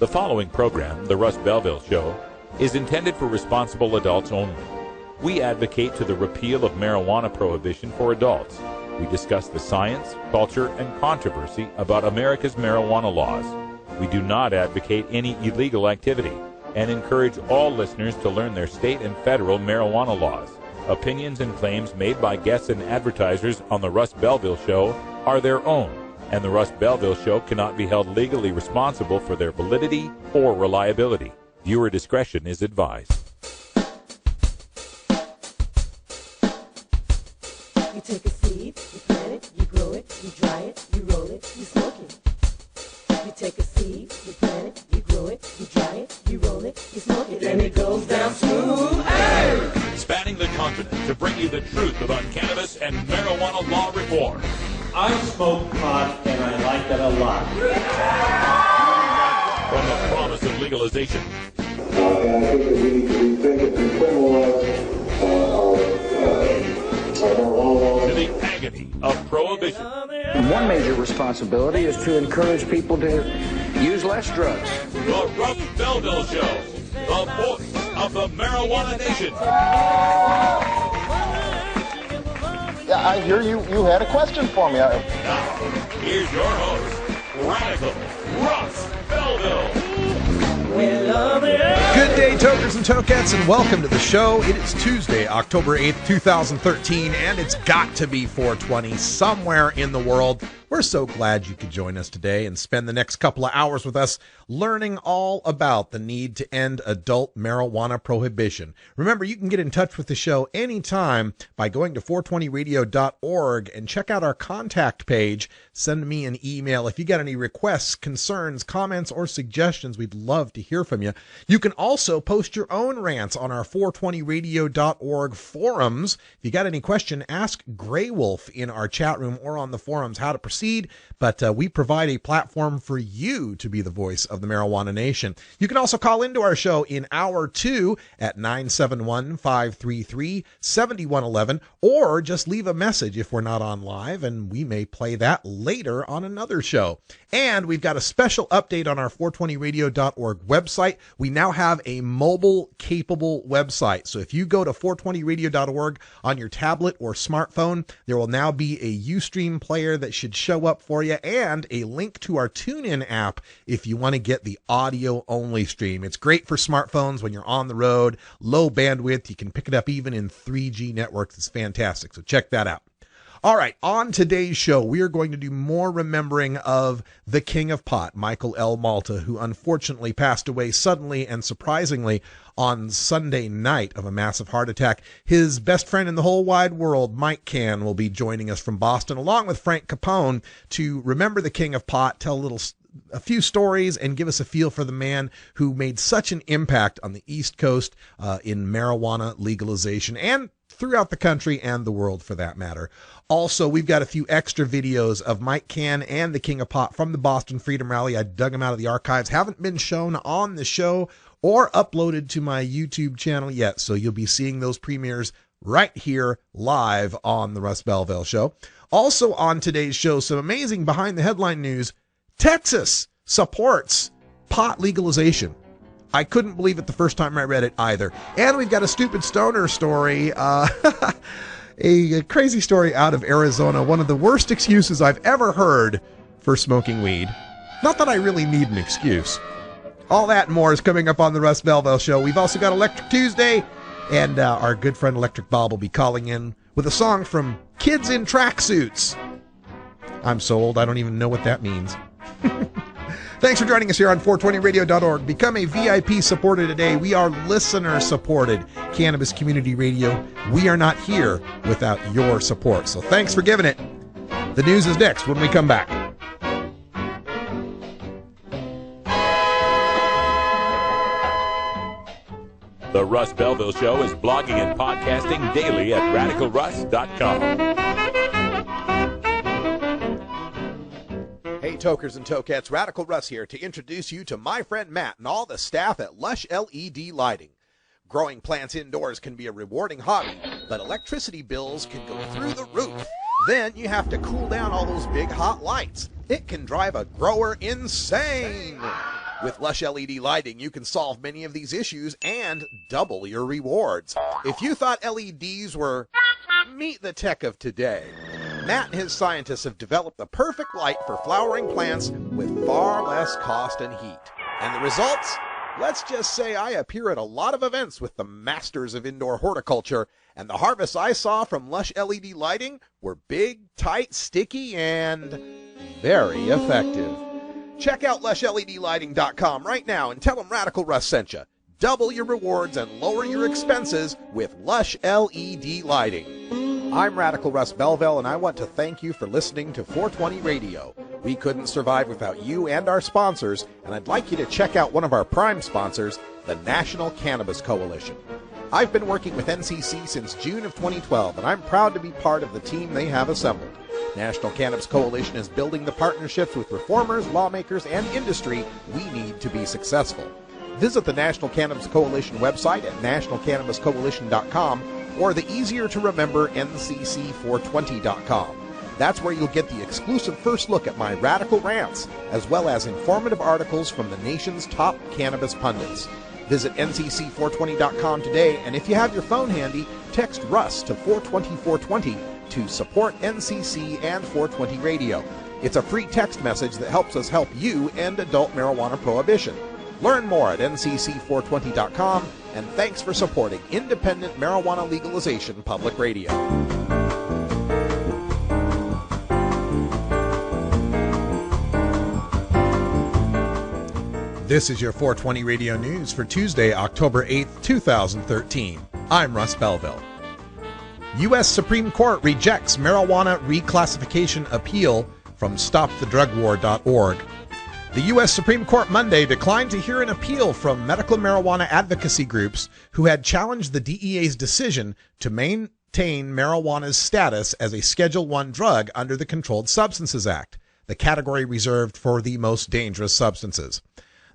The following program, The Russ Belville Show, is intended for responsible adults only. We advocate to the repeal of marijuana prohibition for adults. We discuss the science, culture, and controversy about America's marijuana laws. We do not advocate any illegal activity and encourage all listeners to learn their state and federal marijuana laws. Opinions and claims made by guests and advertisers on The Russ Belville Show are their own, and The Russ Belville Show cannot be held legally responsible for their validity or reliability. Viewer discretion is advised. You take a seed, you plant it, you grow it, you dry it, you roll it, you smoke it. You take a seed, you plant it, you grow it, you dry it, you roll it, you smoke it, and it goes down smooth. Hey! Spanning the continent to bring you the truth about cannabis and marijuana law reform. I smoke pot and I like it a lot. From the promise of legalization. And I think that we need to rethink it and criminalize our marijuana laws. To the agony of prohibition. One major responsibility is to encourage people to use less drugs. The Russ Belville Show, the voice of the marijuana nation. Yeah, I hear you had a question for me. Now, here's your host, Radical Russ Belville. Good day, tokers and tokettes, and welcome to the show. It is Tuesday, October 8th, 2013, and it's got to be 420 somewhere in the world. We're so glad you could join us today and spend the next couple of hours with us learning all about the need to end adult marijuana prohibition. Remember, you can get in touch with the show anytime by going to 420radio.org and check out our contact page. Send me an email. If you got any requests, concerns, comments, or suggestions, we'd love to hear from you. You can also post your own rants on our 420radio.org forums. If you got any question, ask Grey Wolf in our chat room or on the forums how to proceed. But we provide a platform for you to be the voice of the marijuana nation. You can also call into our show in hour 2 at 971-533-7111, or just leave a message if we're not on live, and we may play that later on another show. And we've got a special update on our 420radio.org website. We now have a mobile-capable website. So if you go to 420radio.org on your tablet or smartphone, there will now be a Ustream player that should show up for you, and a link to our TuneIn app if you want to get the audio-only stream. It's great for smartphones when you're on the road, low bandwidth. You can pick it up even in 3G networks. It's fantastic, so check that out. All right, on today's show, we are going to do more remembering of the King of Pot, Michael L. Malta, who unfortunately passed away suddenly and surprisingly on Sunday night of a massive heart attack. His best friend in the whole wide world, Mike Cann, will be joining us from Boston, along with Franc Capone, to remember the King of Pot, tell a few stories, and give us a feel for the man who made such an impact on the East Coast in marijuana legalization and throughout the country and the world for that matter. Also, we've got a few extra videos of Mike Cann and the King of Pot from the Boston Freedom Rally. I dug them out of the archives. Haven't been shown on the show or uploaded to my YouTube channel yet, so you'll be seeing those premieres right here live on the Russ Belville Show. Also on today's show, some amazing behind the headline news. Texas supports pot legalization. I couldn't believe it the first time I read it either. And we've got a stupid stoner story, a crazy story out of Arizona. One of the worst excuses I've ever heard for smoking weed. Not that I really need an excuse. All that and more is coming up on the Russ Belville Show. We've also got Electric Tuesday, and our good friend Electric Bob will be calling in with a song from Kids in Tracksuits. I'm so old, I don't even know what that means. Thanks for joining us here on 420radio.org. Become a VIP supporter today. We are listener-supported Cannabis Community Radio. We are not here without your support. So thanks for giving it. The news is next when we come back. The Russ Belville Show is blogging and podcasting daily at radicalruss.com. Hey, tokers and tokettes, Radical Russ here to introduce you to my friend Matt and all the staff at Lush LED Lighting. Growing plants indoors can be a rewarding hobby, but electricity bills can go through the roof. Then you have to cool down all those big hot lights. It can drive a grower insane. With Lush LED lighting, you can solve many of these issues and double your rewards. If you thought LEDs were meet the tech of today, Matt and his scientists have developed the perfect light for flowering plants with far less cost and heat. And the results? Let's just say I appear at a lot of events with the masters of indoor horticulture, and the harvests I saw from Lush LED lighting were big, tight, sticky, and very effective. Check out LushLEDlighting.com right now and tell them Radical Russ sent you. Double your rewards and lower your expenses with Lush LED lighting. I'm Radical Russ Belville, and I want to thank you for listening to 420 Radio. We couldn't survive without you and our sponsors, and I'd like you to check out one of our prime sponsors, the National Cannabis Coalition. I've been working with NCC since June of 2012, and I'm proud to be part of the team they have assembled. National Cannabis Coalition is building the partnerships with reformers, lawmakers, and industry we need to be successful. Visit the National Cannabis Coalition website at nationalcannabiscoalition.com or the easier-to-remember ncc420.com. That's where you'll get the exclusive first look at my radical rants, as well as informative articles from the nation's top cannabis pundits. Visit ncc420.com today, and if you have your phone handy, text Russ to 420-420 to support NCC and 420 Radio. It's a free text message that helps us help you end adult marijuana prohibition. Learn more at ncc420.com, and thanks for supporting independent marijuana legalization public radio. This is your 420 Radio News for Tuesday, October 8th, 2013. I'm Russ Belville. U.S. Supreme Court rejects marijuana reclassification appeal from StopTheDrugWar.org. The U.S. Supreme Court Monday declined to hear an appeal from medical marijuana advocacy groups who had challenged the DEA's decision to maintain marijuana's status as a Schedule I drug under the Controlled Substances Act, the category reserved for the most dangerous substances.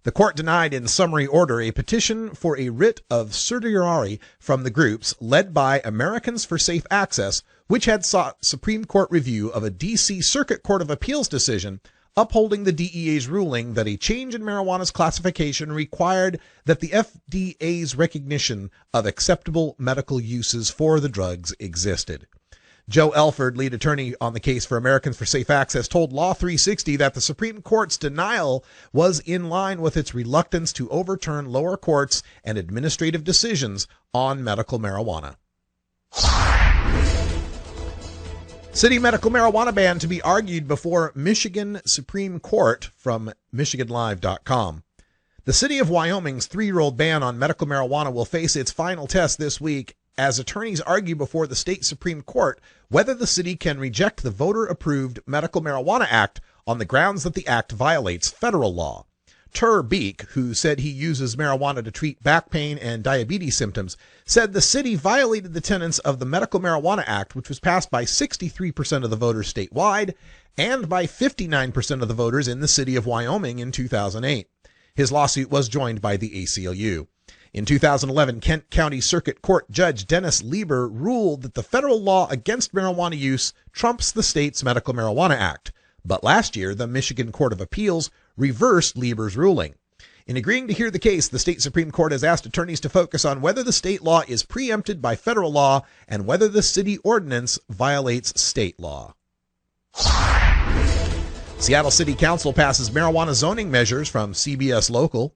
The court denied in summary order a petition for a writ of certiorari from the groups led by Americans for Safe Access, which had sought Supreme Court review of a D.C. Circuit Court of Appeals decision upholding the DEA's ruling that a change in marijuana's classification required that the FDA's recognition of acceptable medical uses for the drugs existed. Joe Elford, lead attorney on the case for Americans for Safe Access, told Law 360 that the Supreme Court's denial was in line with its reluctance to overturn lower courts and administrative decisions on medical marijuana. City medical marijuana ban to be argued before Michigan Supreme Court from MichiganLive.com. The city of Wyoming's 3-year-old ban on medical marijuana will face its final test this week as attorneys argue before the state Supreme Court whether the city can reject the voter-approved Medical Marijuana Act on the grounds that the act violates federal law. Tur Beek, who said he uses marijuana to treat back pain and diabetes symptoms, said the city violated the tenets of the Medical Marijuana Act, which was passed by 63% of the voters statewide and by 59% of the voters in the city of Wyoming in 2008. His lawsuit was joined by the ACLU. In 2011, Kent County Circuit Court Judge Dennis Lieber ruled that the federal law against marijuana use trumps the state's Medical Marijuana Act. But last year, the Michigan Court of Appeals reversed Lieber's ruling. In agreeing to hear the case, the state Supreme Court has asked attorneys to focus on whether the state law is preempted by federal law and whether the city ordinance violates state law. Seattle City Council passes marijuana zoning measures from CBS Local.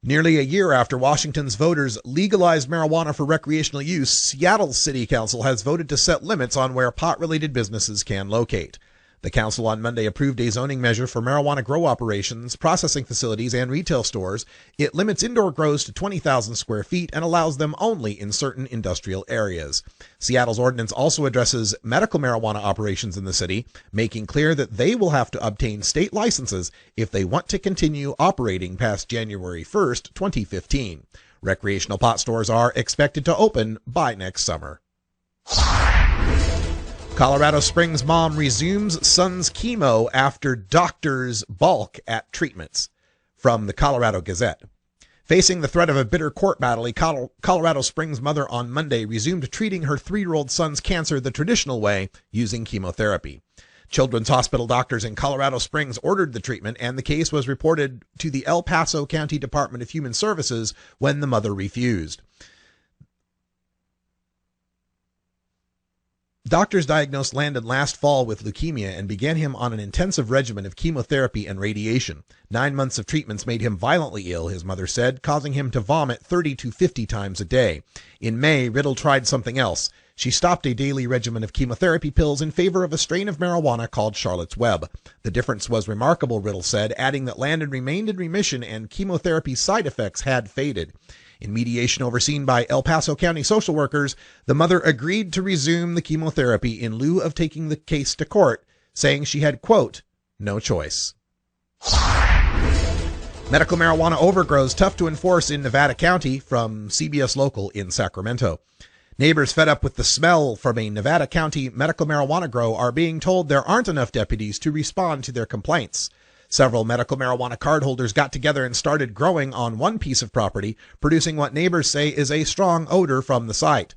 Nearly a year after Washington's voters legalized marijuana for recreational use, Seattle City Council has voted to set limits on where pot-related businesses can locate. The council on Monday approved a zoning measure for marijuana grow operations, processing facilities, and retail stores. It limits indoor grows to 20,000 square feet and allows them only in certain industrial areas. Seattle's ordinance also addresses medical marijuana operations in the city, making clear that they will have to obtain state licenses if they want to continue operating past January 1st, 2015. Recreational pot stores are expected to open by next summer. Colorado Springs mom resumes son's chemo after doctors balk at treatments. From the Colorado Gazette. Facing the threat of a bitter court battle, a Colorado Springs mother on Monday resumed treating her 3-year-old son's cancer the traditional way, using chemotherapy. Children's Hospital doctors in Colorado Springs ordered the treatment, and the case was reported to the El Paso County Department of Human Services when the mother refused. Doctors diagnosed Landon last fall with leukemia and began him on an intensive regimen of chemotherapy and radiation. 9 months of treatments made him violently ill, his mother said, causing him to vomit 30 to 50 times a day. In May, Riddle tried something else. She stopped a daily regimen of chemotherapy pills in favor of a strain of marijuana called Charlotte's Web. The difference was remarkable, Riddle said, adding that Landon remained in remission and chemotherapy side effects had faded. In mediation overseen by El Paso County social workers, the mother agreed to resume the chemotherapy in lieu of taking the case to court, saying she had, quote, no choice. Medical marijuana overgrows tough to enforce in Nevada County, from CBS Local in Sacramento. Neighbors fed up with the smell from a Nevada County medical marijuana grow are being told there aren't enough deputies to respond to their complaints. Several medical marijuana cardholders got together and started growing on one piece of property, producing what neighbors say is a strong odor from the site.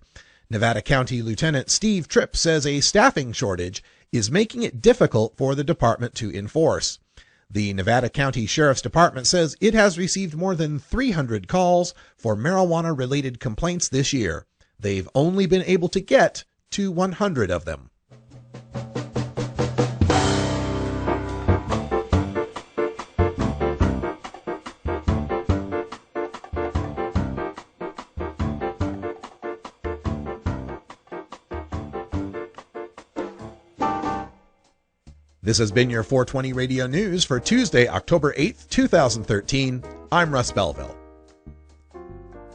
Nevada County Lieutenant Steve Tripp says a staffing shortage is making it difficult for the department to enforce. The Nevada County Sheriff's Department says it has received more than 300 calls for marijuana-related complaints this year. They've only been able to get to 100 of them. This has been your 420 Radio News for Tuesday, October 8th, 2013. I'm Russ Belville.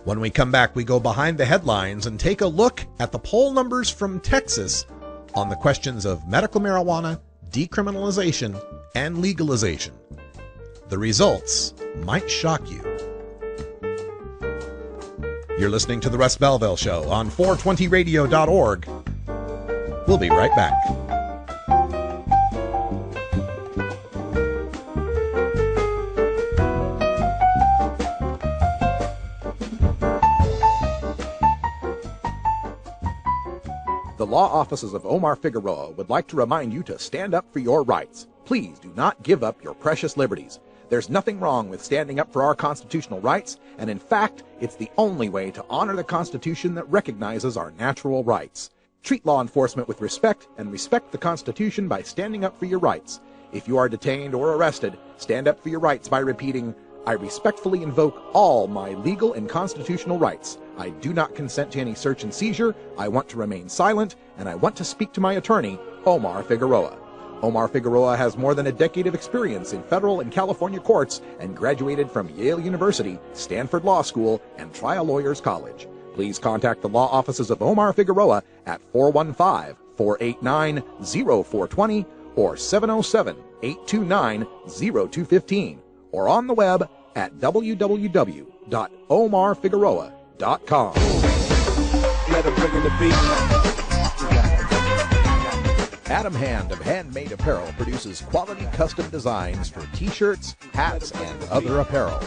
When we come back, we go behind the headlines and take a look at the poll numbers from Texas on the questions of medical marijuana, decriminalization, and legalization. The results might shock you. You're listening to The Russ Belville Show on 420radio.org. We'll be right back. The law offices of Omar Figueroa would like to remind you to stand up for your rights. Please do not give up your precious liberties. There's nothing wrong with standing up for our constitutional rights, and in fact, it's the only way to honor the Constitution that recognizes our natural rights. Treat law enforcement with respect and respect the Constitution by standing up for your rights. If you are detained or arrested, stand up for your rights by repeating, I respectfully invoke all my legal and constitutional rights. I do not consent to any search and seizure. I want to remain silent, and I want to speak to my attorney, Omar Figueroa. Omar Figueroa has more than a decade of experience in federal and California courts and graduated from Yale University, Stanford Law School, and Trial Lawyers College. Please contact the law offices of Omar Figueroa at 415-489-0420 or 707-829-0215 or on the web at www.omarfigueroa.com. Let him bring in the beat. Adam Hand of Handmade Apparel produces quality custom designs for t-shirts, hats, and other apparel.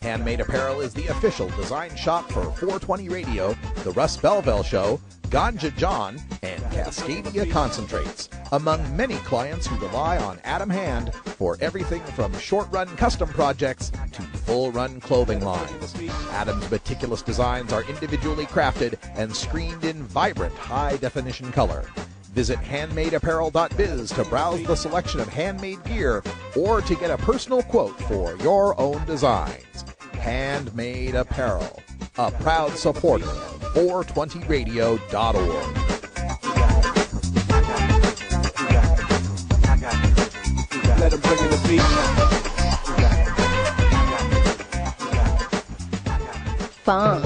Handmade Apparel is the official design shop for 420 Radio, The Russ Belville Show, Ganja John, and Cascadia Concentrates, among many clients who rely on Adam Hand for everything from short-run custom projects to full-run clothing lines. Adam's meticulous designs are individually crafted and screened in vibrant high-definition color. Visit handmadeapparel.biz to browse the selection of handmade gear or to get a personal quote for your own designs. Handmade Apparel, a proud supporter of 420radio.org. Let him bring in the beat. Fun.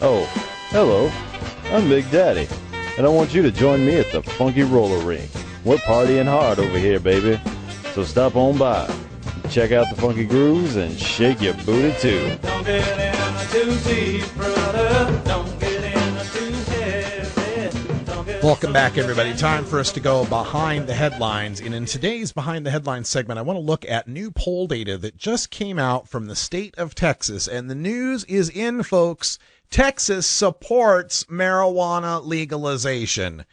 Oh, hello. I'm Big Daddy, and I want you to join me at the Funky Roller Ring. We're partying hard over here, baby. So stop on by, check out the funky grooves, and shake your booty too. Don't get in too deep, brother. Don't get in too heavy. Don't get Welcome back, everybody. Time for us to go behind the headlines. And in today's Behind the Headlines segment, I want to look at new poll data that just came out from the state of Texas. And the news is in, folks. Texas supports marijuana legalization.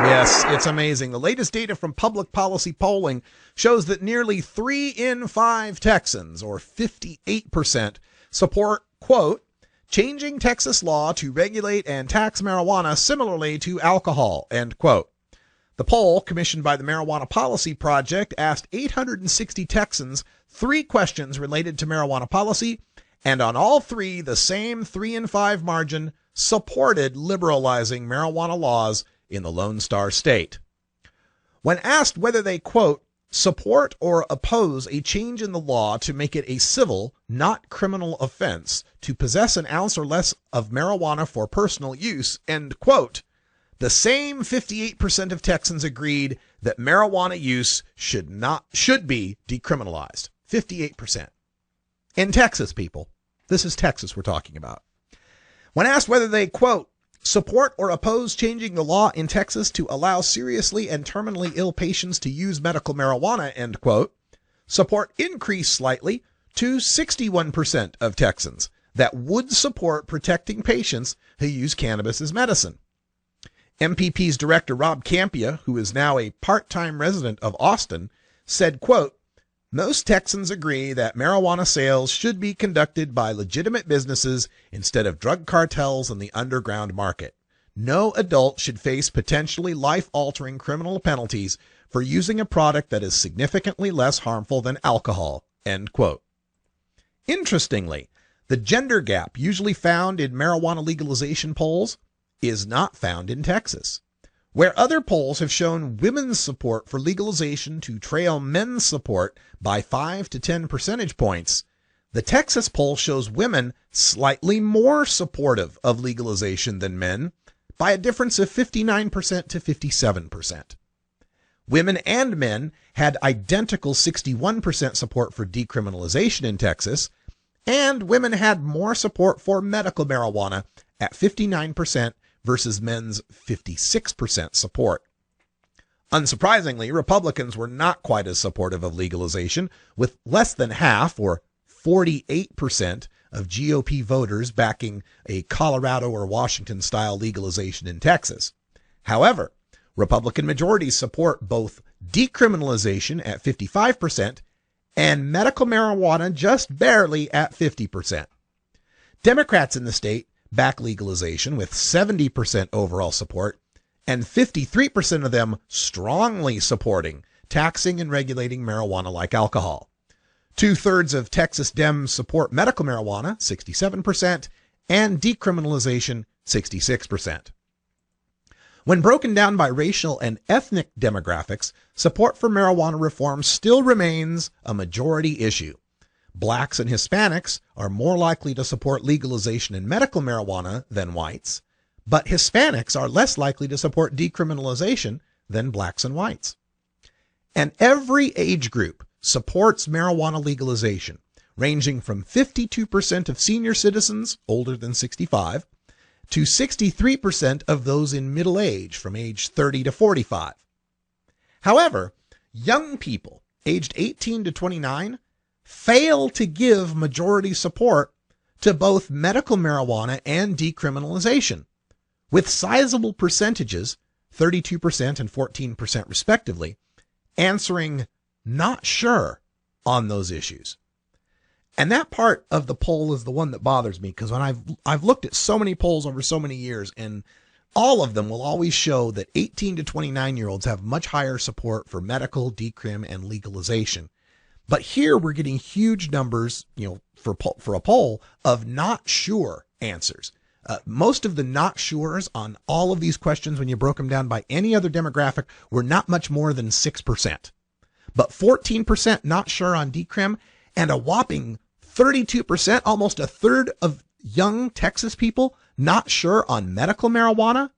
Yes, it's amazing. The latest data from public policy polling shows that nearly 3 in 5 Texans, or 58%, support, quote, changing Texas law to regulate and tax marijuana similarly to alcohol, end quote. The poll, commissioned by the Marijuana Policy Project, asked 860 Texans 3 questions related to marijuana policy, and on all 3, the same 3 in 5 margin supported liberalizing marijuana laws in the Lone Star State. When asked whether they, quote, support or oppose a change in the law to make it a civil, not criminal offense to possess an ounce or less of marijuana for personal use, end quote, the same 58% of Texans agreed that marijuana use should be decriminalized. 58%. In Texas, people. This is Texas we're talking about. When asked whether they, quote, support or oppose changing the law in Texas to allow seriously and terminally ill patients to use medical marijuana, end quote, support increased slightly to 61% of Texans that would support protecting patients who use cannabis as medicine. MPP's director Rob Campia, who is now a part-time resident of Austin, said, quote, most Texans agree that marijuana sales should be conducted by legitimate businesses instead of drug cartels and the underground market. No adult should face potentially life-altering criminal penalties for using a product that is significantly less harmful than alcohol, end quote. Interestingly, the gender gap usually found in marijuana legalization polls is not found in Texas. Where other polls have shown women's support for legalization to trail men's support by 5 to 10 percentage points, the Texas poll shows women slightly more supportive of legalization than men by a difference of 59% to 57%. Women and men had identical 61% support for decriminalization in Texas, and women had more support for medical marijuana at 59% versus men's 56% support. Unsurprisingly, Republicans were not quite as supportive of legalization, with less than half, or 48%, of GOP voters backing a Colorado or Washington-style legalization in Texas. However, Republican majorities support both decriminalization at 55% and medical marijuana just barely at 50%. Democrats in the state back legalization with 70% overall support, and 53% of them strongly supporting taxing and regulating marijuana like alcohol. 2/3 of Texas Dems support medical marijuana, 67%, and decriminalization, 66%. When broken down by racial and ethnic demographics, support for marijuana reform still remains a majority issue. Blacks and Hispanics are more likely to support legalization in medical marijuana than whites, but Hispanics are less likely to support decriminalization than blacks and whites. And every age group supports marijuana legalization, ranging from 52% of senior citizens older than 65 to 63% of those in middle age from age 30 to 45. However, young people aged 18 to 29 fail to give majority support to both medical marijuana and decriminalization, with sizable percentages, 32% and 14% respectively, answering not sure on those issues. And that part of the poll is the one that bothers me, because when I've looked at so many polls over so many years, and all of them will always show that 18 to 29-year-olds have much higher support for medical, decrim, and legalization. But here we're getting huge numbers, for a poll of not sure answers. Most of the not sures on all of these questions, when you broke them down by any other demographic, were not much more than 6%. But 14% not sure on decrim, and a whopping 32%, almost a third of young Texas people not sure on medical marijuana.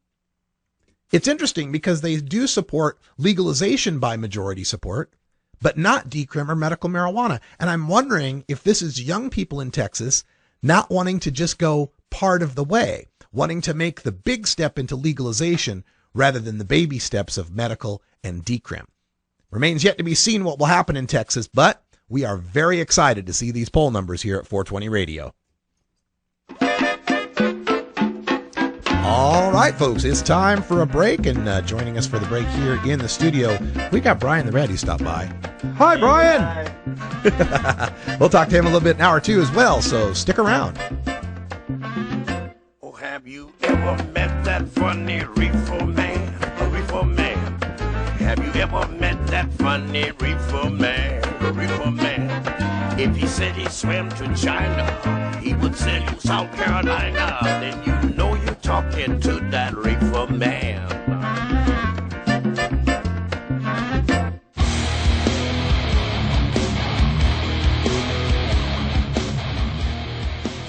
It's interesting because they do support legalization by majority support, but not decrim or medical marijuana. And I'm wondering if this is young people in Texas not wanting to just go part of the way, wanting to make the big step into legalization rather than the baby steps of medical and decrim. Remains yet to be seen what will happen in Texas, but we are very excited to see these poll numbers here at 420 Radio. All right, folks, it's time for a break, and joining us for the break here in the studio, we got Brian the Red who stopped by. Hi, Brian! We'll talk to him a little bit in hour 2 as well, so stick around. Oh, have you ever met that funny reefer man? A reefer man. Have you ever met that funny reefer man? A reefer man. If he said he swam to China, he would sell you South Carolina. Then you know you're talking to that reefer man.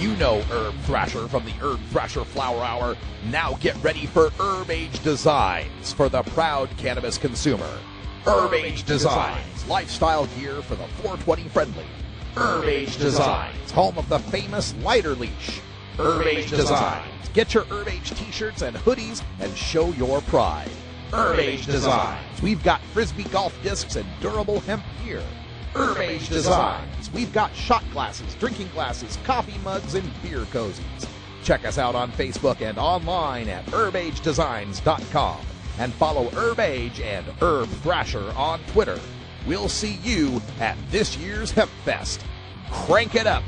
You know Herb Thrasher from the Herb Thrasher Flower Hour. Now get ready for Herb Age Designs for the proud cannabis consumer. Herb Age Designs, lifestyle gear for the 420 friendly. Herb Age Designs, home of the famous lighter leash. Herb Age Designs, get your Herb Age t-shirts and hoodies and show your pride. Herb Age Designs, we've got frisbee golf discs and durable hemp gear. Herb Age Designs, we've got shot glasses, drinking glasses, coffee mugs, and beer cozies. Check us out on Facebook and online at herbagedesigns.com. And follow Herb Age and Herb Thrasher on Twitter. We'll see you at this year's Hemp Fest. Crank it up.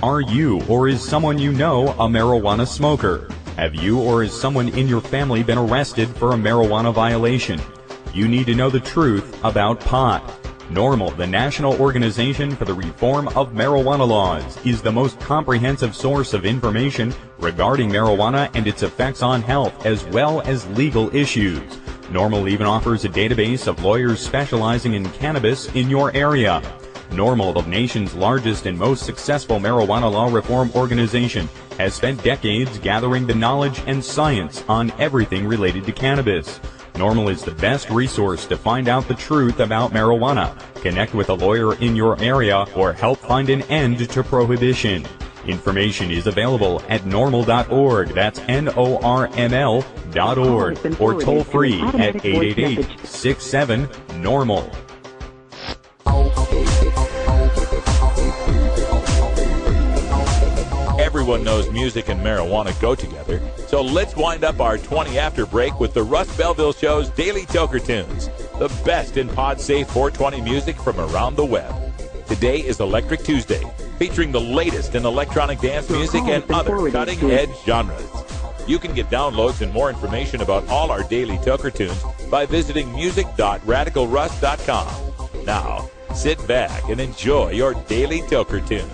Are you or is someone you know a marijuana smoker? Have you or is someone in your family been arrested for a marijuana violation? You need to know the truth about pot. NORML, the National Organization for the Reform of Marijuana Laws, is the most comprehensive source of information regarding marijuana and its effects on health, as well as legal issues. NORML even offers a database of lawyers specializing in cannabis in your area. NORML, the nation's largest and most successful marijuana law reform organization, has spent decades gathering the knowledge and science on everything related to cannabis. NORML is the best resource to find out the truth about marijuana, connect with a lawyer in your area, or help find an end to prohibition. Information is available at norml.org, that's NORML.org, or toll free at 888-67-NORML. Everyone knows music and marijuana go together, so let's wind up our 20 after break with the Russ Belville Show's Daily Toker Tunes, the best in pod-safe 420 music from around the web. Today is Electric Tuesday, featuring the latest in electronic dance music and other cutting-edge genres. You can get downloads and more information about all our Daily Toker Tunes by visiting music.radicalruss.com. Now, sit back and enjoy your Daily Toker Tunes.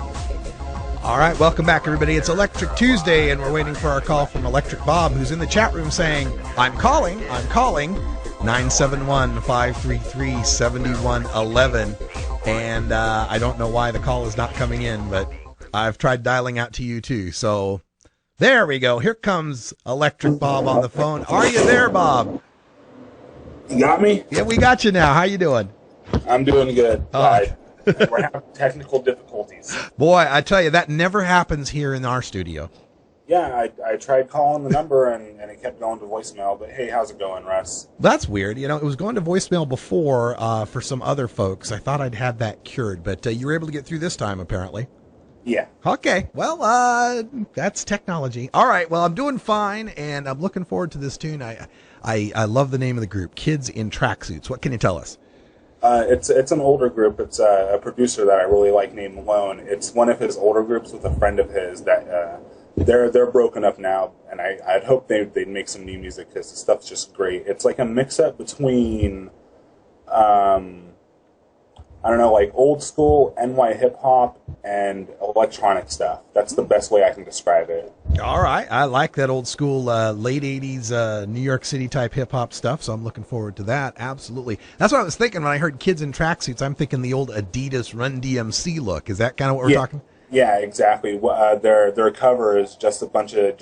All right, welcome back, everybody. It's Electric Tuesday, and we're waiting for our call from Electric Bob, who's in the chat room saying, I'm calling, 971-533-7111. And I don't know why the call is not coming in, but I've tried dialing out to you, too. So there we go. Here comes Electric Bob on the phone. Are you there, Bob? You got me? Yeah, we got you now. How you doing? I'm doing good. We're having technical difficulties. Boy, I tell you, that never happens here in our studio. Yeah, I tried calling the number, and it kept going to voicemail. But hey, how's it going, Russ? That's weird. You know, it was going to voicemail before for some other folks. I thought I'd had that cured, but you were able to get through this time, apparently. Yeah. Okay. Well, that's technology. All right. Well, I'm doing fine, and I'm looking forward to this tune. I love the name of the group, Kids in Tracksuits. What can you tell us? It's an older group. It's a producer that I really like named Malone. It's one of his older groups with a friend of his that they're broken up now, and I'd hope they'd make some new music because the stuff's just great. It's like a mix-up between, I don't know, like old school NY hip-hop and electronic stuff. That's the best way I can describe it. All right. I like that old school late 80s New York City type hip-hop stuff, so I'm looking forward to that. Absolutely. That's what I was thinking when I heard Kids in Tracksuits. I'm thinking the old Adidas Run DMC look. Is that kind of what we're talking? Yeah, exactly. Their cover is just a bunch of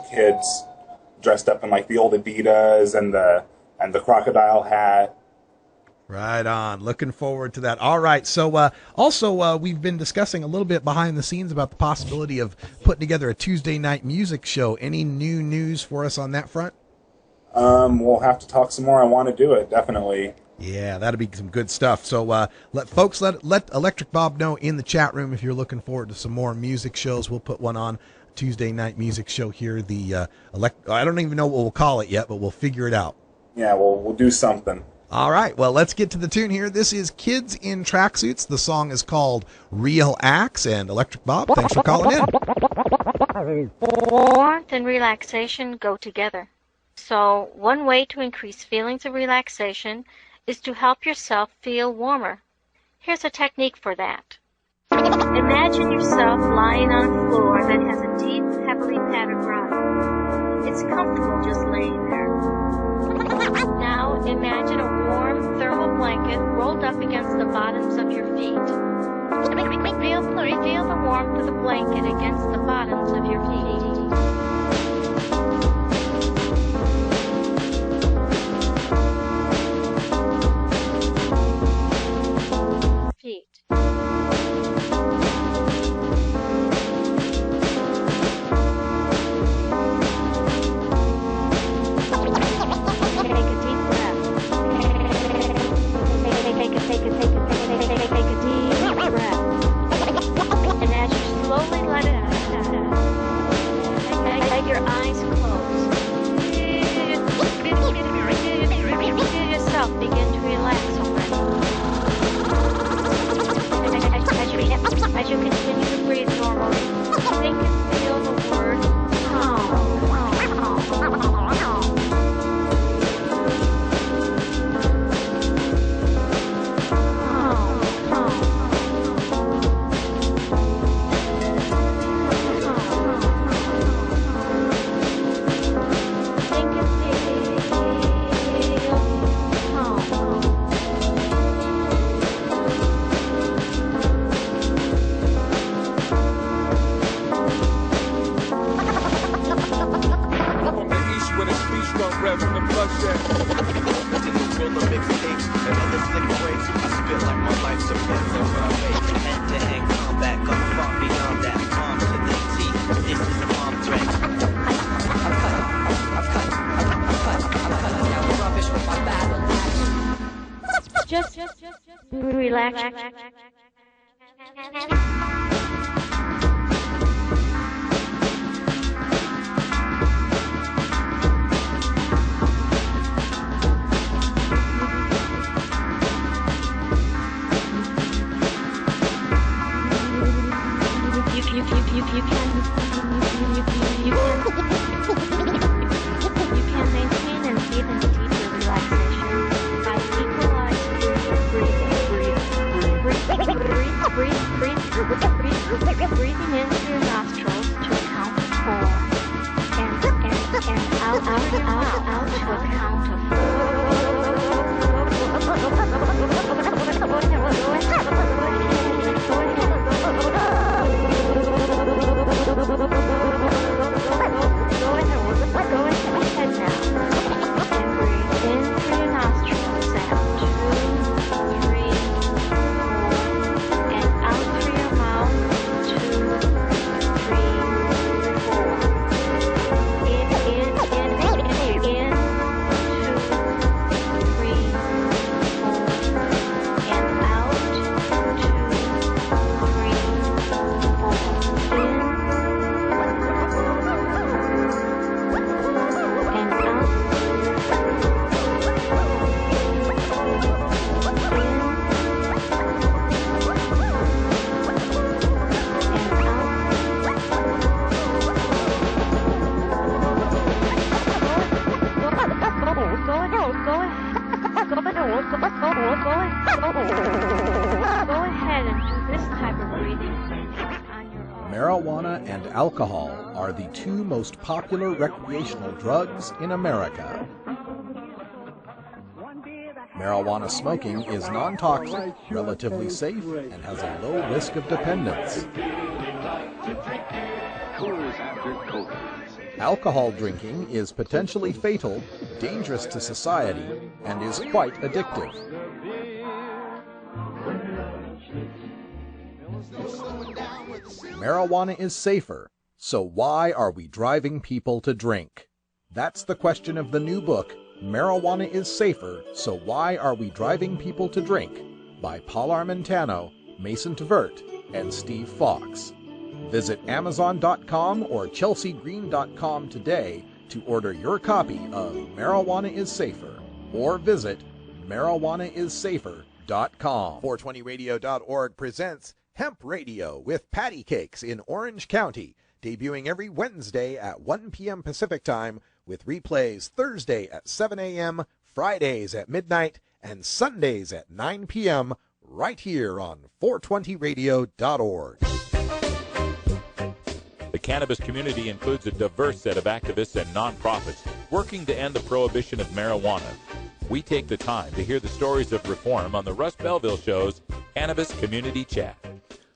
kids dressed up in like the old Adidas and and the crocodile hat. Right on. Looking forward to that. All right. So also, we've been discussing a little bit behind the scenes about the possibility of putting together a Tuesday night music show. Any new news for us on that front? We'll have to talk some more. I want to do it, definitely. Yeah, that'll be some good stuff. So let Electric Bob know in the chat room if you're looking forward to some more music shows. We'll put one on, Tuesday night music show here. I don't even know what we'll call it yet, but we'll figure it out. Yeah, we'll do something. All right, well, let's get to the tune here. This is Kids in Tracksuits. The song is called Real Acts, and Electric Bob, thanks for calling in. Warmth and relaxation go together. So one way to increase feelings of relaxation is to help yourself feel warmer. Here's a technique for that. Imagine yourself lying on a floor that has a deep, heavily padded rug. It's comfortable just laying there. Now imagine a warm thermal blanket rolled up against the bottoms of your feet. Feel the warmth of the blanket against the bottoms of your feet. As you continue to breathe normally, think and feel the word relax. You can maintain and even deeper relaxation by equalizing breathing in through your nostrils to a count of 4 and out to a count of 4. Go ahead now and breathe in through your nostrils at 2, 3, 4, and out through your mouth 2, 3, 4. In 2, 3, 4, and out 2, 3, 4. In. Go ahead and do this type of breathing on your own. Marijuana and alcohol are the two most popular recreational drugs in America. Marijuana smoking is non-toxic, relatively safe, and has a low risk of dependence. Alcohol drinking is potentially fatal, dangerous to society, and is quite addictive. Marijuana is safer, so why are we driving people to drink? That's the question of the new book, Marijuana is Safer, So Why Are We Driving People to Drink? By Paul Armentano, Mason Tvert, and Steve Fox. Visit Amazon.com or ChelseaGreen.com today to order your copy of Marijuana is Safer, or visit MarijuanaIsSafer.com. 420radio.org presents Hemp Radio with Patty Cakes in Orange County, debuting every Wednesday at 1 p.m. Pacific Time, with replays Thursday at 7 a.m., Fridays at midnight, and Sundays at 9 p.m. right here on 420radio.org. The cannabis community includes a diverse set of activists and nonprofits working to end the prohibition of marijuana. We take the time to hear the stories of reform on the Russ Belville Show's Cannabis Community Chat.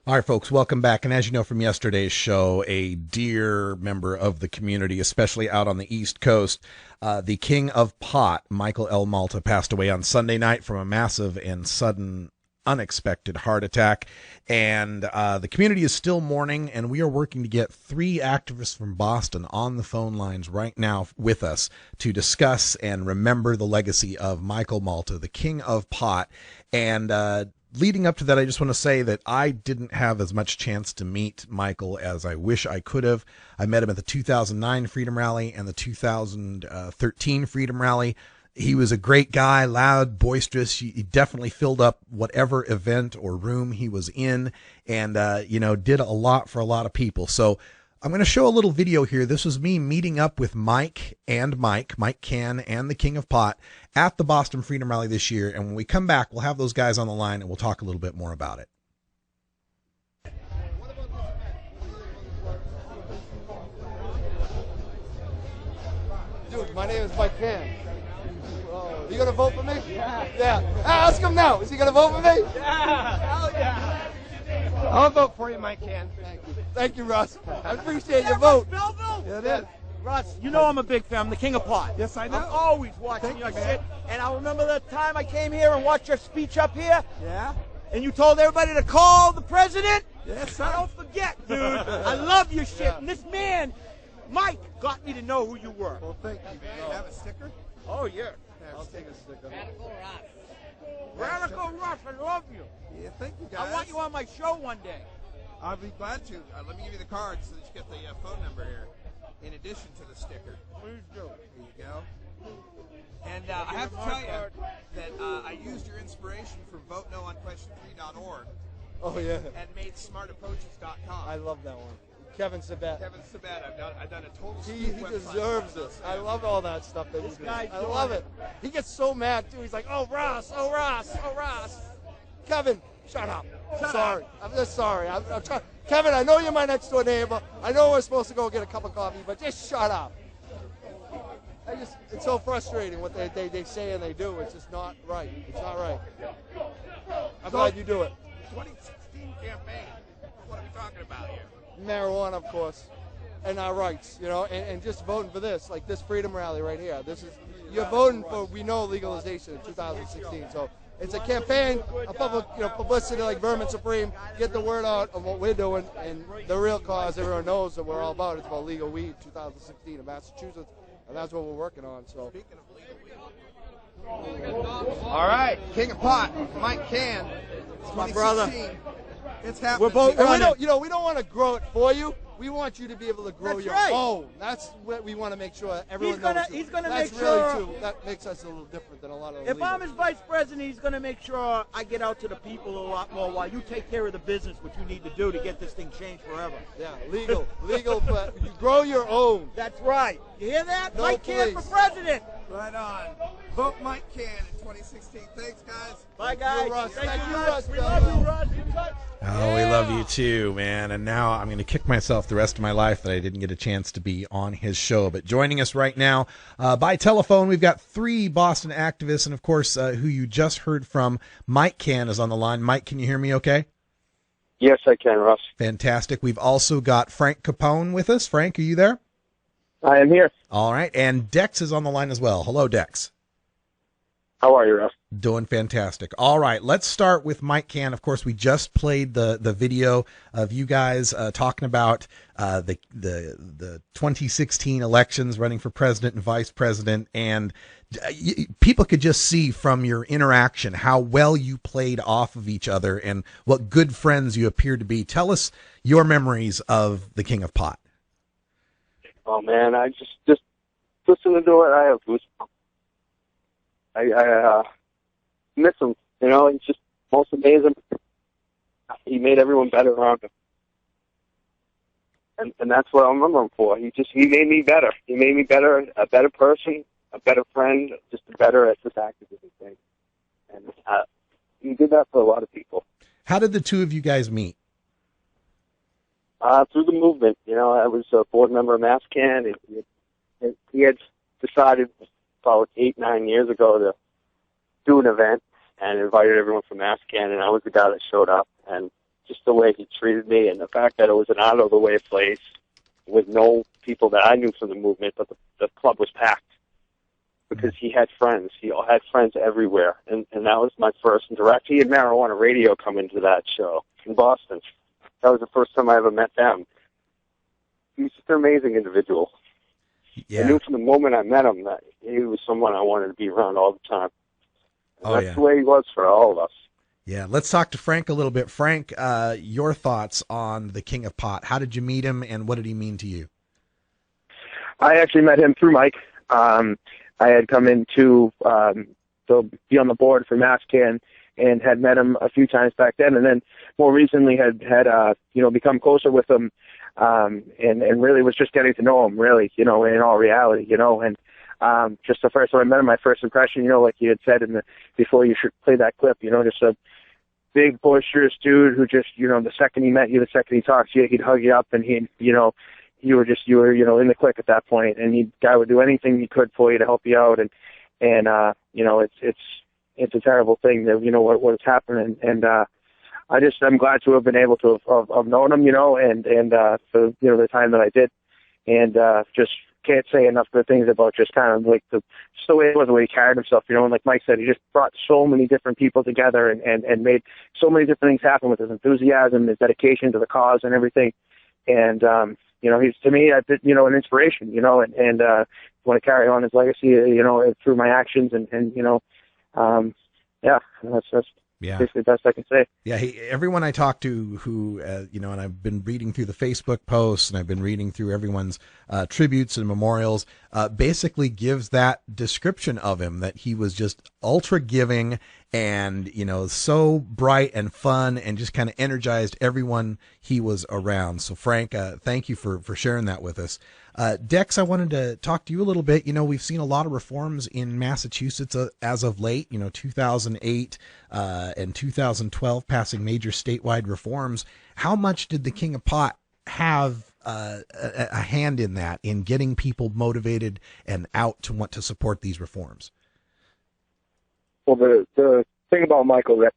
All right, folks, welcome back. And as you know from yesterday's show, a dear member of the community, especially out on the East Coast, the king of pot, Michael L. Malta, passed away on Sunday night from a massive and sudden unexpected heart attack. And the community is still mourning, and we are working to get 3 activists from Boston on the phone lines right now with us to discuss and remember the legacy of Michael Malta, the king of pot. And leading up to that, I just want to say that I didn't have as much chance to meet Michael as I wish I could have. I met him at the 2009 Freedom Rally and the 2013 Freedom Rally. He was a great guy, loud, boisterous. He definitely filled up whatever event or room he was in, and, did a lot for a lot of people. So I'm going to show a little video here. This was me meeting up with Mike Cann, and the King of Pot at the Boston Freedom Rally this year. And when we come back, we'll have those guys on the line and we'll talk a little bit more about it. Dude, my name is Mike Cann. You gonna vote for me? Yeah. Ask him now. Is he gonna vote for me? Yeah. Hell yeah. I'll vote for you, Mike Cann. Thank you. Thank you, Russ. I appreciate your vote. Belville? Yeah, it is. Russ, you know I'm a big fan. I'm the king of pot. Yes, I know. I'm always watching your shit. And I remember the time I came here and watched your speech up here. Yeah. And you told everybody to call the president. Yes, sir. Don't forget, dude. I love your shit. And this man, Mike, got me to know who you were. Well, thank you. Do you have a sticker? Oh, yeah. I'll take a sticker. Radical Russ, I love you. Yeah, thank you, guys. I want you on my show one day. I'll be glad to. Let me give you the card so that you get the phone number here, in addition to the sticker. Please do. Here you go. And I have to tell you that I used your inspiration from VoteNoOnQuestion3.org. Oh, yeah. And made SmartApproaches.com. I love that one. Kevin Sabat. I've done a total. He deserves this. I love all that stuff that he does. I love it. He gets so mad too. He's like, "Oh Ross, oh Ross, oh Ross." Kevin, shut up. Sorry. I'm just sorry. I'm trying. Kevin, I know you're my next door neighbor. I know we're supposed to go get a cup of coffee, but just shut up. It's so frustrating what they say and they do. It's just not right. It's not right. I'm glad you do it. 2016 campaign. What are we talking about here? Marijuana, of course, and our rights, and just voting for this, like this Freedom Rally right here. You're voting for, we know, legalization in 2016. So it's a campaign, a public, publicity like Vermin Supreme, get the word out of what we're doing, and the real cause everyone knows that we're all about. It's about legal weed 2016 in Massachusetts, and that's what we're working on. So. Speaking of legal weed. All right, King of Pot, Mike Cann, it's my brother. It's happening. We're both running. We don't want to grow it for you. We want you to be able to grow your own. That's what we want to make sure everyone knows. He's going to make sure. That makes us a little different than a lot of the If I'm his vice president, he's going to make sure I get out to the people a lot more while you take care of the business, what you need to do to get this thing changed forever. Yeah, legal, but you grow your own. That's right. You hear that? No Mike Cann for president. Right on. Vote Mike Cann in 2016. Thanks, guys. Bye, guys. Thank you, Russ. We love you, Russ. Oh, we love you too, man. And now I'm going to kick myself the rest of my life that I didn't get a chance to be on his show. But joining us right now by telephone, we've got 3 Boston activists. And, of course, who you just heard from, Mike Cann is on the line. Mike, can you hear me okay? Yes, I can, Russ. Fantastic. We've also got Franc Capone with us. Frank, are you there? I am here. All right, and Dex is on the line as well. Hello, Dex. How are you, Russ? Doing fantastic. All right, let's start with Mike Cann. Of course, we just played the video of you guys talking about the 2016 elections, running for president and vice president, and people could just see from your interaction how well you played off of each other and what good friends you appear to be. Tell us your memories of the King of Pot. Oh man, I just listening to it, I have goosebumps. I miss him. You know, he's just most amazing. He made everyone better around him. And that's what I remember him for. He made me better. He made me better, a better person, a better friend, just better at this activism thing. And he did that for a lot of people. How did the two of you guys meet? Through the movement. You know, I was a board member of Cann, and he had decided about 8-9 years ago to do an event and invited everyone from Cann, and I was the guy that showed up. And just the way he treated me and the fact that it was an out-of-the-way place with no people that I knew from the movement, but the club was packed because he had friends. He had friends everywhere, and that was my first direct. He had Marijuana Radio come into that show in Boston. That was the first time I ever met them. He was just an amazing individual. Yeah. I knew from the moment I met him that he was someone I wanted to be around all the time. And that's the way he was for all of us. Yeah, let's talk to Franc a little bit. Franc, your thoughts on the King of Pot. How did you meet him, and what did he mean to you? I actually met him through Mike. I had come in to be on the board for Cann and had met him a few times back then, and then more recently had become closer with him, and really was just getting to know him, really, in all reality, and just the first time I met him, my first impression, like you had said before you should play that clip, just a big, boisterous dude who just, the second he met you, the second he talked to you, he'd hug you up, and you were in the click at that point, and guy would do anything he could for you to help you out, and it's a terrible thing that, what is happening, and I'm glad to have been able to have known him, and for, the time that I did, and just can't say enough good things about just kind of like just the way it was, the way he carried himself, and like Mike said, he just brought so many different people together and made so many different things happen with his enthusiasm, his dedication to the cause and everything. And, he's, to me, an inspiration, and want to carry on his legacy, through my actions and that's basically the best I can say. Yeah, everyone I talk to who, and I've been reading through the Facebook posts and I've been reading through everyone's tributes and memorials, basically gives that description of him, that he was just ultra giving and, so bright and fun and just kind of energized everyone he was around. So Franc, thank you for sharing that with us. Dex, I wanted to talk to you a little bit. We've seen a lot of reforms in Massachusetts as of late, 2008 and 2012 passing major statewide reforms. How much did the King of Pot have a hand in that, in getting people motivated and out to want to support these reforms? Well, the thing about Michael that